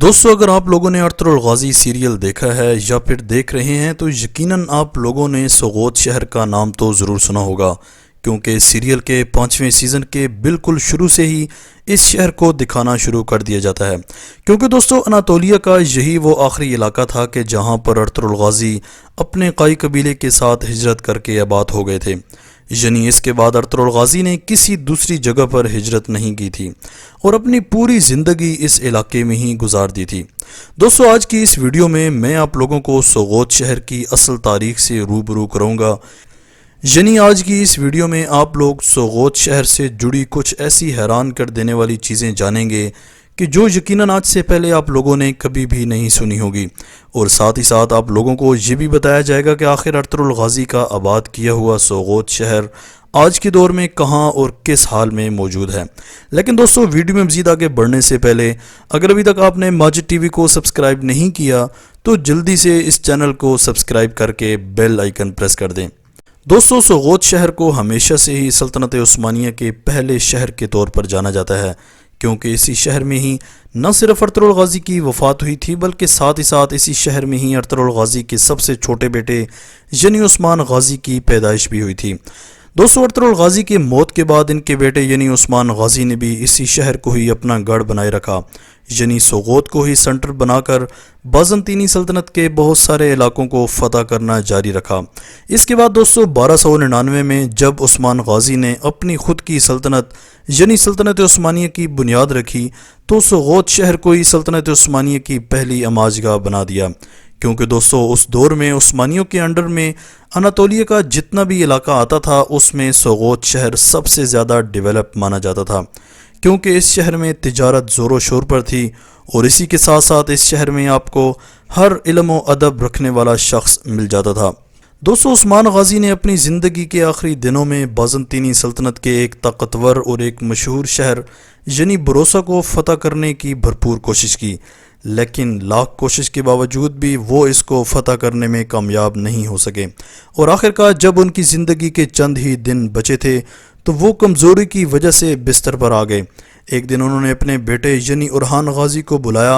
دوستو اگر آپ لوگوں نے ارطغرل غازی سیریل دیکھا ہے یا پھر دیکھ رہے ہیں تو یقیناً آپ لوگوں نے سوغوت شہر کا نام تو ضرور سنا ہوگا، کیونکہ سیریل کے 5ویں سیزن کے بالکل شروع سے ہی اس شہر کو دکھانا شروع کر دیا جاتا ہے، کیونکہ دوستو اناطولیہ کا یہی وہ آخری علاقہ تھا کہ جہاں پر ارطغرل غازی اپنے قائی قبیلے کے ساتھ ہجرت کر کے آباد ہو گئے تھے۔ یعنی اس کے بعد ارطغرل غازی نے کسی دوسری جگہ پر ہجرت نہیں کی تھی اور اپنی پوری زندگی اس علاقے میں ہی گزار دی تھی۔ دوستو آج کی اس ویڈیو میں آپ لوگوں کو سوغوت شہر کی اصل تاریخ سے روبرو کروں گا۔ یعنی آج کی اس ویڈیو میں آپ لوگ سوغوت شہر سے جڑی کچھ ایسی حیران کر دینے والی چیزیں جانیں گے کہ جو یقیناً آج سے پہلے آپ لوگوں نے کبھی بھی نہیں سنی ہوگی، اور ساتھ ہی ساتھ آپ لوگوں کو یہ بھی بتایا جائے گا کہ آخر ارطغرل غازی کا آباد کیا ہوا سوغوت شہر آج کے دور میں کہاں اور کس حال میں موجود ہے۔ لیکن دوستو ویڈیو میں مزید آگے بڑھنے سے پہلے اگر ابھی تک آپ نے ماجد ٹی وی کو سبسکرائب نہیں کیا تو جلدی سے اس چینل کو سبسکرائب کر کے بیل آئیکن پریس کر دیں۔ دوستو سوغوت شہر کو ہمیشہ سے ہی سلطنت عثمانیہ کے پہلے شہر کے طور پر جانا جاتا ہے، کیونکہ اسی شہر میں ہی نہ صرف ارطغرل غازی کی وفات ہوئی تھی بلکہ ساتھ ہی ساتھ اسی شہر میں ہی ارطغرل غازی کے سب سے چھوٹے بیٹے یعنی عثمان غازی کی پیدائش بھی ہوئی تھی۔ دوستو ارطغرل غازی کے موت کے بعد ان کے بیٹے یعنی عثمان غازی نے بھی اسی شہر کو ہی اپنا گڑھ بنائے رکھا، یعنی سوغوت کو ہی سنٹر بنا کر بازنطینی سلطنت کے بہت سارے علاقوں کو فتح کرنا جاری رکھا۔ اس کے بعد دوستو 1299 میں جب عثمان غازی نے اپنی خود کی سلطنت یعنی سلطنت عثمانیہ کی بنیاد رکھی تو سوغوت شہر کو ہی سلطنت عثمانیہ کی پہلی اماجگاہ بنا دیا، کیونکہ دوستو اس دور میں عثمانیوں کے انڈر میں اناطولیہ کا جتنا بھی علاقہ آتا تھا اس میں سوغوت شہر سب سے زیادہ ڈیولپ مانا جاتا تھا، کیونکہ اس شہر میں تجارت زور و شور پر تھی، اور اسی کے ساتھ ساتھ اس شہر میں آپ کو ہر علم و ادب رکھنے والا شخص مل جاتا تھا۔ دوستو عثمان غازی نے اپنی زندگی کے آخری دنوں میں بازنطینی سلطنت کے ایک طاقتور اور ایک مشہور شہر یعنی بروسا کو فتح کرنے کی بھرپور کوشش کی، لیکن لاکھ کوشش کے باوجود بھی وہ اس کو فتح کرنے میں کامیاب نہیں ہو سکے، اور آخرکار جب ان کی زندگی کے چند ہی دن بچے تھے تو وہ کمزوری کی وجہ سے بستر پر آ گئے۔ ایک دن انہوں نے اپنے بیٹے یعنی اورحان غازی کو بلایا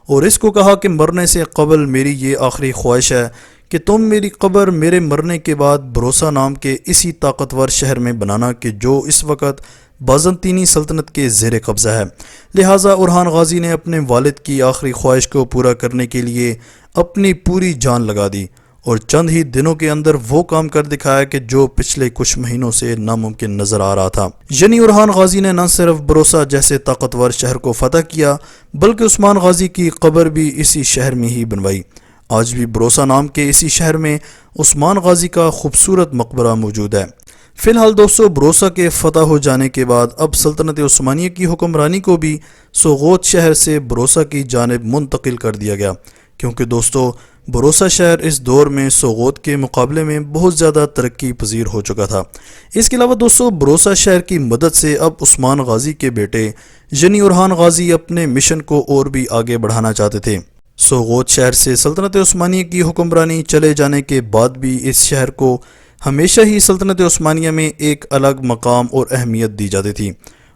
اور اس کو کہا کہ مرنے سے قبل میری یہ آخری خواہش ہے کہ تم میری قبر میرے مرنے کے بعد بروسا نام کے اسی طاقتور شہر میں بنانا کہ جو اس وقت بازنطینی سلطنت کے زیر قبضہ ہے۔ لہٰذا اورحان غازی نے اپنے والد کی آخری خواہش کو پورا کرنے کے لیے اپنی پوری جان لگا دی اور چند ہی دنوں کے اندر وہ کام کر دکھایا کہ جو پچھلے کچھ مہینوں سے ناممکن نظر آ رہا تھا۔ یعنی اورحان غازی نے نہ صرف بروسا جیسے طاقتور شہر کو فتح کیا بلکہ عثمان غازی کی قبر بھی اسی شہر میں ہی بنوائی۔ آج بھی بروسا نام کے اسی شہر میں عثمان غازی کا خوبصورت مقبرہ موجود ہے۔ فی الحال دوستو بروسا کے فتح ہو جانے کے بعد اب سلطنت عثمانیہ کی حکمرانی کو بھی سوغوت شہر سے بروسا کی جانب منتقل کر دیا گیا، کیونکہ دوستو بروسا شہر اس دور میں سوغوت کے مقابلے میں بہت زیادہ ترقی پذیر ہو چکا تھا۔ اس کے علاوہ دوستو بروسا شہر کی مدد سے اب عثمان غازی کے بیٹے یعنی اورحان غازی اپنے مشن کو اور بھی آگے بڑھانا چاہتے تھے۔ سوغوت شہر سے سلطنت عثمانیہ کی حکمرانی چلے جانے کے بعد بھی اس شہر کو ہمیشہ ہی سلطنت عثمانیہ میں ایک الگ مقام اور اہمیت دی جاتی تھی،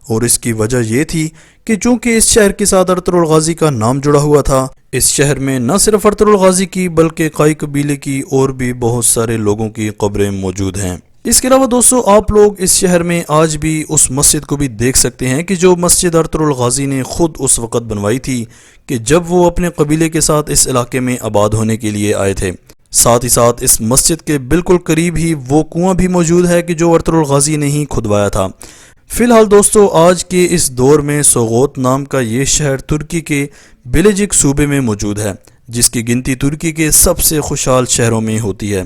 اور اس کی وجہ یہ تھی کہ چونکہ اس شہر کے ساتھ ارطغرل غازی کا نام جڑا ہوا تھا، اس شہر میں نہ صرف ارطغرل غازی کی بلکہ قائی قبیلے کی اور بھی بہت سارے لوگوں کی قبریں موجود ہیں۔ اس کے علاوہ دوستو آپ لوگ اس شہر میں آج بھی اس مسجد کو بھی دیکھ سکتے ہیں کہ جو مسجد ارطغرل غازی نے خود اس وقت بنوائی تھی کہ جب وہ اپنے قبیلے کے ساتھ اس علاقے میں آباد ہونے کے لیے آئے تھے۔ ساتھ ہی ساتھ اس مسجد کے بالکل قریب ہی وہ کنواں بھی موجود ہے کہ جو ارطغرل غازی نے ہی کھدوایا تھا۔ فی الحال دوستو آج کے اس دور میں سوغوت نام کا یہ شہر ترکی کے بیلجک صوبے میں موجود ہے، جس کی گنتی ترکی کے سب سے خوشحال شہروں میں ہوتی ہے۔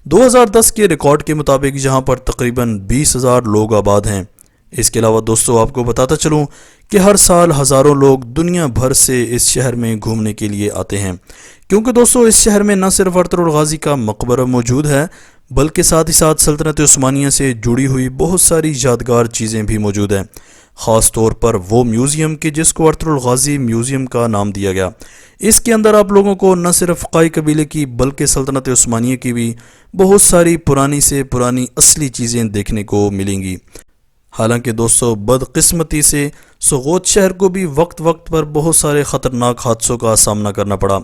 2010 کے ریکارڈ کے مطابق یہاں پر تقریباً 20,000 لوگ آباد ہیں۔ اس کے علاوہ دوستو آپ کو بتاتا چلوں کہ ہر سال ہزاروں لوگ دنیا بھر سے اس شہر میں گھومنے کے لیے آتے ہیں، کیونکہ دوستو اس شہر میں نہ صرف ارطغرل غازی کا مقبرہ موجود ہے بلکہ ساتھ ہی ساتھ سلطنت عثمانیہ سے جڑی ہوئی بہت ساری یادگار چیزیں بھی موجود ہیں، خاص طور پر وہ میوزیم کہ جس کو ارطغرل غازی میوزیم کا نام دیا گیا۔ اس کے اندر آپ لوگوں کو نہ صرف قائی قبیلے کی بلکہ سلطنت عثمانیہ کی بھی بہت ساری پرانی سے پرانی اصلی چیزیں دیکھنے کو ملیں گی۔ حالانکہ دوستو بدقسمتی سے سغوت شہر کو بھی وقت وقت پر بہت سارے خطرناک حادثوں کا سامنا کرنا پڑا۔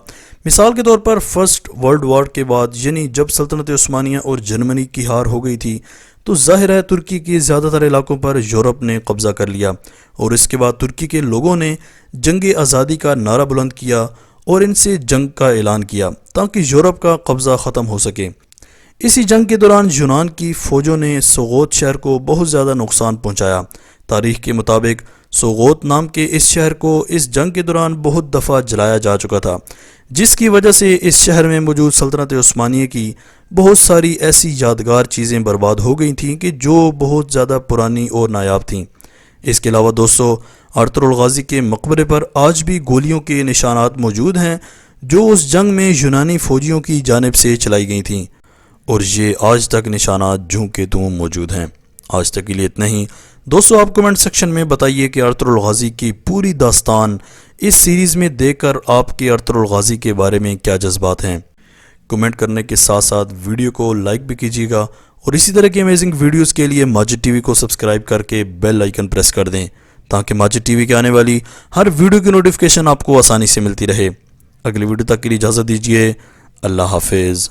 مثال کے طور پر فرسٹ ورلڈ وار کے بعد یعنی جب سلطنت عثمانیہ اور جرمنی کی ہار ہو گئی تھی تو ظاہر ہے ترکی کے زیادہ تر علاقوں پر یورپ نے قبضہ کر لیا، اور اس کے بعد ترکی کے لوگوں نے جنگ آزادی کا نعرہ بلند کیا اور ان سے جنگ کا اعلان کیا تاکہ یورپ کا قبضہ ختم ہو سکے۔ اسی جنگ کے دوران یونان کی فوجوں نے سغوت شہر کو بہت زیادہ نقصان پہنچایا۔ تاریخ کے مطابق سغوت نام کے اس شہر کو اس جنگ کے دوران بہت دفعہ جلایا جا چکا تھا، جس کی وجہ سے اس شہر میں موجود سلطنت عثمانیہ کی بہت ساری ایسی یادگار چیزیں برباد ہو گئی تھیں کہ جو بہت زیادہ پرانی اور نایاب تھیں۔ اس کے علاوہ دوستو ارطغرل غازی کے مقبرے پر آج بھی گولیوں کے نشانات موجود ہیں جو اس جنگ میں یونانی فوجیوں کی جانب سے چلائی گئی تھیں، اور یہ آج تک نشانات جوں کے توں موجود ہیں۔ آج تک کے لیے اتنا ہی دوستو، آپ کمنٹ سیکشن میں بتائیے کہ ارطغرل غازی کی پوری داستان اس سیریز میں دیکھ کر آپ کے ارطغرل غازی کے بارے میں کیا جذبات ہیں۔ کمنٹ کرنے کے ساتھ ساتھ ویڈیو کو لائک بھی کیجیے گا، اور اسی طرح کی امیزنگ ویڈیوز کے لیے ماجد ٹی وی کو سبسکرائب کر کے بیل آئیکن پریس کر دیں تاکہ ماجد ٹی وی کے آنے والی ہر ویڈیو کی نوٹیفیکیشن آپ کو آسانی سے ملتی رہے۔ اگلی ویڈیو تک کے لیے اجازت دیجیے۔ اللہ حافظ۔